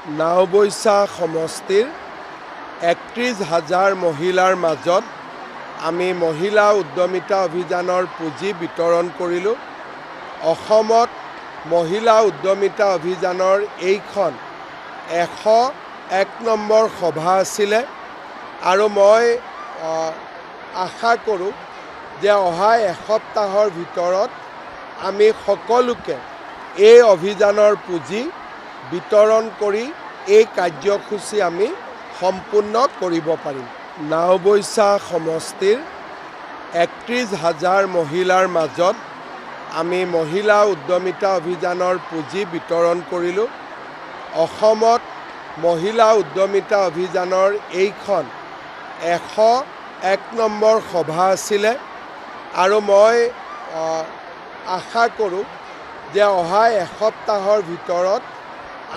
নাওবৈচা সমষ্টিৰ ৩১,০০০ মহিলাৰ মাজত আমি মহিলা উদ্যমিতা অভিযানৰ পুঁজি বিতৰণ কৰিলোঁ। অসমত মহিলা উদ্যমিতা অভিযানৰ এইখন ১০১ নম্বৰ সভা আছিলে আৰু মই আশা কৰোঁ যে অহা এসপ্তাহৰ ভিতৰত আমি সকলোকে এই অভিযানৰ পুঁজি বিতৰণ কৰি এই কাৰ্যসূচী আমি সম্পূৰ্ণ কৰিব পাৰিম। নাওবৈচা সমষ্টিৰ ৩১,০০০ মহিলাৰ মাজত আমি মহিলা উদ্যমিতা অভিযানৰ পুঁজি বিতৰণ কৰিলোঁ। অসমত মহিলা উদ্যমিতা অভিযানৰ এইখন ১০১ নম্বৰ সভা আছিলে আৰু মই আশা কৰোঁ যে অহা এসপ্তাহৰ ভিতৰত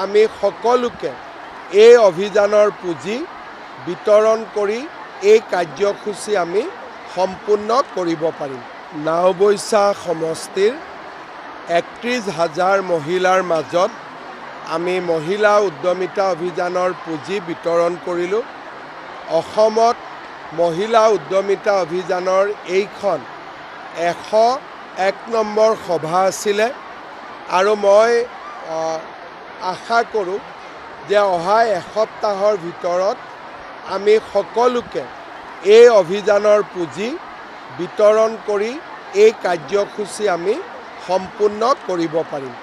আমি সকলোকে এই অভিযানৰ পুঁজি বিতৰণ কৰি এই কাৰ্যসূচী আমি সম্পূৰ্ণ কৰিব পাৰিম। নাওবৈচা সমষ্টিৰ ৩১,০০০ মহিলাৰ মাজত আমি মহিলা উদ্যমিতা অভিযানৰ পুঁজি বিতৰণ কৰিলোঁ। অসমত মহিলা উদ্যমিতা অভিযানৰ এইখন ১০১ নম্বৰ সভা আছিলে আৰু মই আশা কৰোঁ যে অহা এসপ্তাহৰ ভিতৰত আমি সকলোকে এই অভিযানৰ পুঁজি বিতৰণ কৰি এই কাৰ্যসূচী আমি সম্পূৰ্ণ কৰিব পাৰিম।